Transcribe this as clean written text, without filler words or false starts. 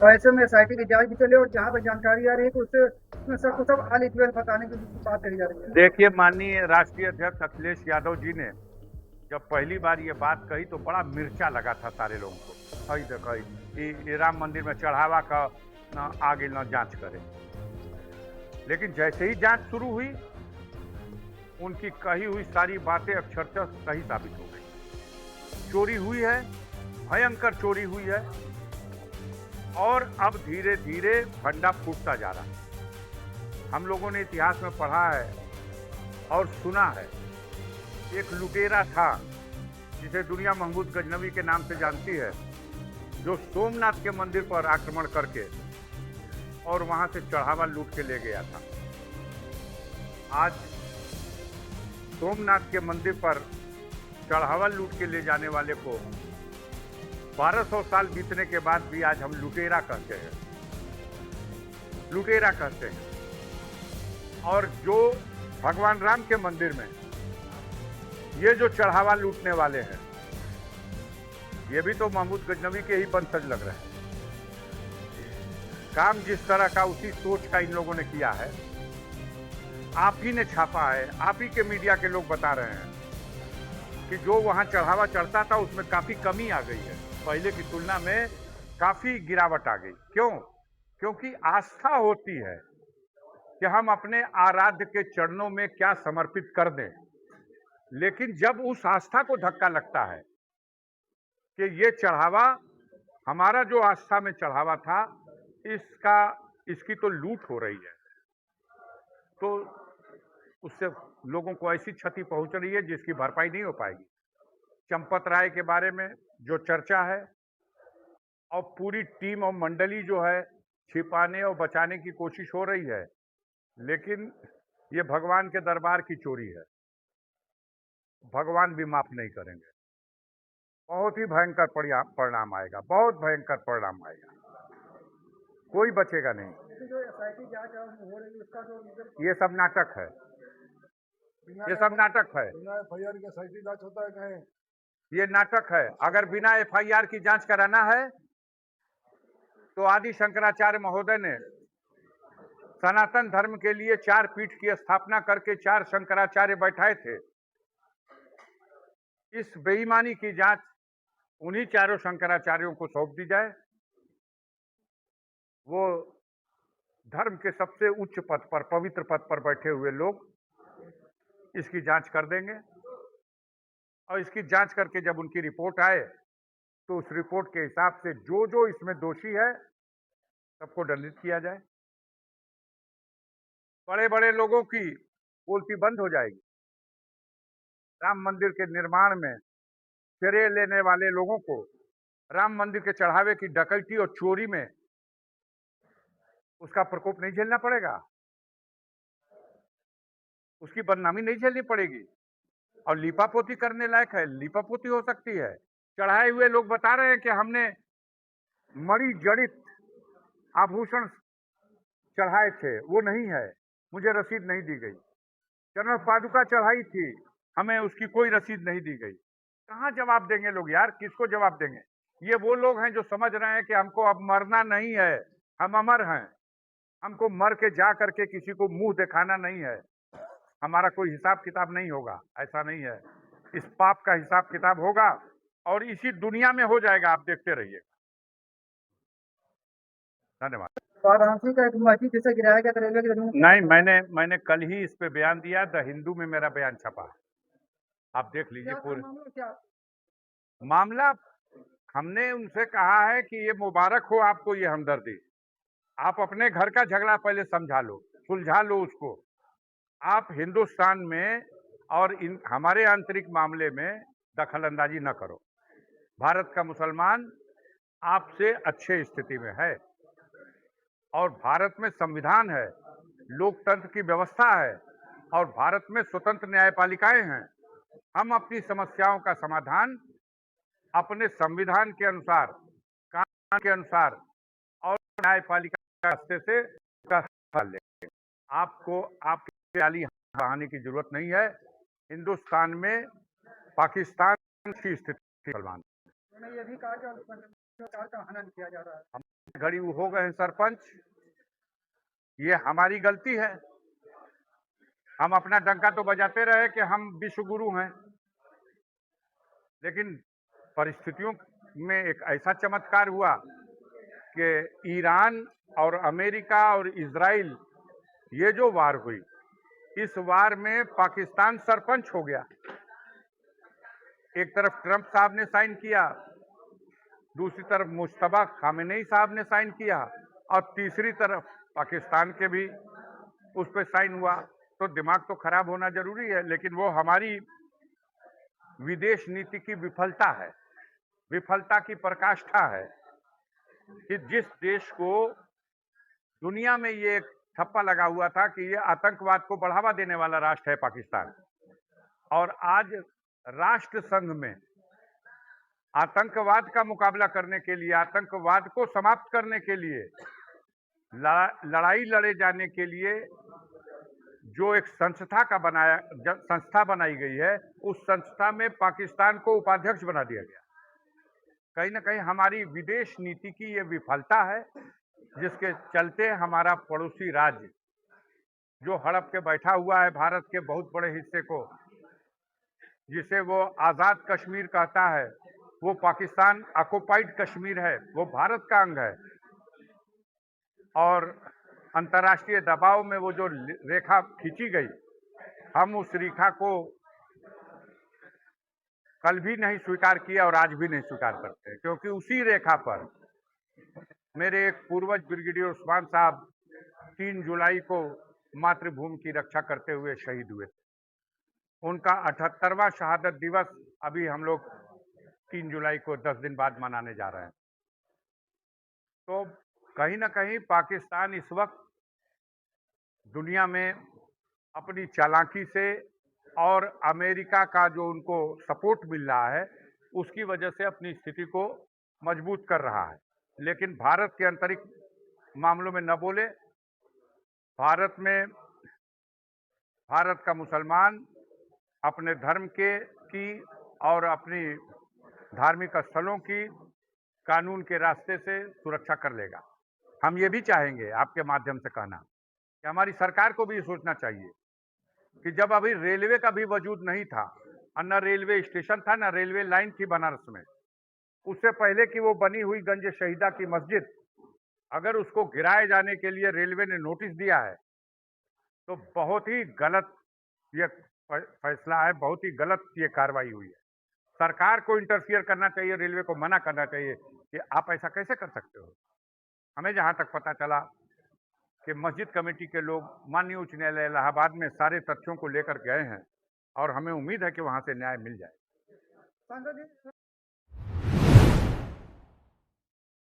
और ऐसे में एसआईटी की जांच भी चले और जहाँ पर जानकारी आ रही है कि उससे उसमें सबको सब आल इक्वल बताने की बात करी जा रही है। देखिए, माननीय राष्ट्रीय अध्यक्ष अखिलेश यादव जी ने जब पहली बार ये बात कही तो बड़ा मिर्चा लगा था सारे लोगों को। हई देखो कि राम मंदिर में चढ़ावा का न आगे न जांच करे, लेकिन जैसे ही जांच शुरू हुई उनकी कही हुई सारी बातें अक्षरशः सही साबित हो गई। चोरी हुई है, भयंकर चोरी हुई है, और अब धीरे धीरे फंडा फूटता जा रहा है। हम लोगों ने इतिहास में पढ़ा है और सुना है, एक लुटेरा था जिसे दुनिया महमूद गजनवी के नाम से जानती है, जो सोमनाथ के मंदिर पर आक्रमण करके और वहां से चढ़ावा लूट के ले गया था। आज सोमनाथ के मंदिर पर चढ़ावा लूट के ले जाने वाले को 1200 साल बीतने के बाद भी आज हम लुटेरा कहते हैं, लुटेरा कहते हैं। और जो भगवान राम के मंदिर में ये जो चढ़ावा लूटने वाले हैं, ये भी तो महमूद गजनवी के ही वंशज लग रहे हैं। काम जिस तरह का उसी सोच का इन लोगों ने किया है। आप ही ने छापा है, आप ही के मीडिया के लोग बता रहे हैं कि जो वहां चढ़ावा चढ़ता था उसमें काफी कमी आ गई है, पहले की तुलना में काफी गिरावट आ गई। क्यों? क्योंकि आस्था होती है कि हम अपने आराध्य के चरणों में क्या समर्पित कर दें, लेकिन जब उस आस्था को धक्का लगता है कि ये चढ़ावा, हमारा जो आस्था में चढ़ावा था, इसकी तो लूट हो रही है, तो उससे लोगों को ऐसी क्षति पहुंच रही है जिसकी भरपाई नहीं हो पाएगी। चंपत राय के बारे में जो चर्चा है और पूरी टीम और मंडली जो है छिपाने और बचाने की कोशिश हो रही है, लेकिन ये भगवान के दरबार की चोरी है, भगवान भी माफ नहीं करेंगे। बहुत ही भयंकर परिणाम आएगा, बहुत भयंकर परिणाम आएगा, कोई बचेगा नहीं। जो एसआईटी जांच हो रही है उसका जो ये सब नाटक है, ये सब नाटक है, बिना एफआईआर के एसआईटी जांच होता है कहीं? ये नाटक है। अगर बिना एफआईआर की जांच कराना है तो आदि शंकराचार्य महोदय ने सनातन धर्म के लिए 4 पीठ की स्थापना करके 4 शंकराचार्य बैठाए थे। इस बेईमानी की जांच उन्हीं चारों शंकराचार्यों को सौंप दी जाए। वो धर्म के सबसे उच्च पद पर, पवित्र पद पर बैठे हुए लोग इसकी जांच कर देंगे, और इसकी जांच करके जब उनकी रिपोर्ट आए तो उस रिपोर्ट के हिसाब से जो जो इसमें दोषी है सबको दंडित किया जाए। बड़े बड़े लोगों की बोलती बंद हो जाएगी। राम मंदिर के निर्माण में श्रेय लेने वाले लोगों को राम मंदिर के चढ़ावे की डकैती और चोरी में उसका प्रकोप नहीं झेलना पड़ेगा, उसकी बदनामी नहीं झेलनी पड़ेगी। और लीपापोती करने लायक है, लीपापोती हो सकती है। चढ़ाए हुए लोग बता रहे हैं कि हमने मणि जड़ित आभूषण चढ़ाए थे, वो नहीं है, मुझे रसीद नहीं दी गई। चरण पादुका चढ़ाई थी, हमें उसकी कोई रसीद नहीं दी गई। कहां जवाब देंगे लोग यार, किसको जवाब देंगे? ये वो लोग हैं जो समझ रहे हैं कि हमको अब मरना नहीं है, हम अमर हैं, हमको मर के जा करके किसी को मुंह दिखाना नहीं है, हमारा कोई हिसाब किताब नहीं होगा। ऐसा नहीं है, इस पाप का हिसाब किताब होगा और इसी दुनिया में हो जाएगा, आप देखते रहिए। धन्यवाद। वाराणसी का एक मस्जिद जैसे गिराया गया था रेलवे की जमीन। नहीं, मैंने कल ही इस पे बयान दिया, द हिंदू में मेरा बयान छपा, आप देख लीजिए पूरे क्या मामला। हमने उनसे कहा है कि ये मुबारक हो आपको ये हमदर्दी, आप अपने घर का झगड़ा पहले समझा लो, सुलझा लो उसको। आप हिंदुस्तान में और हमारे आंतरिक मामले में दखल अंदाजी न करो। भारत का मुसलमान आपसे अच्छे स्थिति में है और भारत में संविधान है, लोकतंत्र की व्यवस्था है और भारत में स्वतंत्र न्यायपालिकाएं हैं। हम अपनी समस्याओं का समाधान अपने संविधान के अनुसार, कानून के अनुसार और न्यायपालिका के रास्ते से कर लेंगे। आपको आपकी जाली बहाने की जरूरत नहीं है। हिंदुस्तान में पाकिस्तान की स्थिति मुसलमान ये भी कहा कि शिष्टाचार का हनन किया जा रहा है। घड़ी हो गए हैं सरपंच, ये हमारी गलती है। हम अपना डंका तो बजाते रहे कि हम विश्व गुरु हैं, लेकिन परिस्थितियों में एक ऐसा चमत्कार हुआ कि ईरान और अमेरिका और इजराइल, ये जो वार हुई, इस वार में पाकिस्तान सरपंच हो गया। एक तरफ ट्रंप साहब ने साइन किया, दूसरी तरफ मुश्तबा खामेनेई साहब ने साइन किया, और तीसरी तरफ पाकिस्तान के भी उस पर साइन हुआ। तो दिमाग तो खराब होना जरूरी है, लेकिन वो हमारी विदेश नीति की विफलता है, विफलता की पराकाष्ठा है कि जिस देश को दुनिया में ये एक ठप्पा लगा हुआ था कि ये आतंकवाद को बढ़ावा देने वाला राष्ट्र है पाकिस्तान, और आज राष्ट्र संघ में आतंकवाद का मुकाबला करने के लिए, आतंकवाद को समाप्त करने के लिए, लड़ाई लड़े जाने के लिए जो एक संस्था बनाई गई है, उस संस्था में पाकिस्तान को उपाध्यक्ष बना दिया गया। कहीं ना कहीं हमारी विदेश नीति की ये विफलता है, जिसके चलते हमारा पड़ोसी राज्य जो हड़प के बैठा हुआ है भारत के बहुत बड़े हिस्से को, जिसे वो आजाद कश्मीर कहता है, वो पाकिस्तान ऑक्युपाइड कश्मीर है, वो भारत का अंग है। और अंतर्राष्ट्रीय दबाव में वो जो रेखा खींची गई, हम उस रेखा को कल भी नहीं स्वीकार किया और आज भी नहीं स्वीकार करते, क्योंकि उसी रेखा पर मेरे एक पूर्वज ब्रिगेडियर उस्मान साहब 3 जुलाई को मातृभूमि की रक्षा करते हुए शहीद हुए। उनका 78वां शहादत दिवस अभी हम लोग 3 जुलाई को 10 दिन बाद मनाने जा रहे हैं। तो कहीं ना कहीं पाकिस्तान इस वक्त दुनिया में अपनी चालाकी से और अमेरिका का जो उनको सपोर्ट मिल रहा है, उसकी वजह से अपनी स्थिति को मजबूत कर रहा है। लेकिन भारत के आंतरिक मामलों में न बोले। भारत का मुसलमान अपने धर्म की और अपनी धार्मिक स्थलों की कानून के रास्ते से सुरक्षा कर लेगा। हम ये भी चाहेंगे आपके माध्यम से कहना कि हमारी सरकार को भी ये सोचना चाहिए कि जब अभी रेलवे का भी वजूद नहीं था, और न रेलवे स्टेशन था, न रेलवे लाइन थी बनारस में, उससे पहले कि वो बनी हुई गंज शहीदा की मस्जिद, अगर उसको गिराए जाने के लिए रेलवे ने नोटिस दिया है, तो बहुत ही गलत ये फैसला है, बहुत ही गलत ये कार्रवाई हुई है। सरकार को इंटरफियर करना चाहिए, रेलवे को मना करना चाहिए कि आप ऐसा कैसे कर सकते हो। हमें जहां तक पता चला कि मस्जिद कमेटी के लोग माननीय उच्च न्यायालय इलाहाबाद में सारे तथ्यों को लेकर गए हैं, और हमें उम्मीद है कि वहां से न्याय मिल जाए।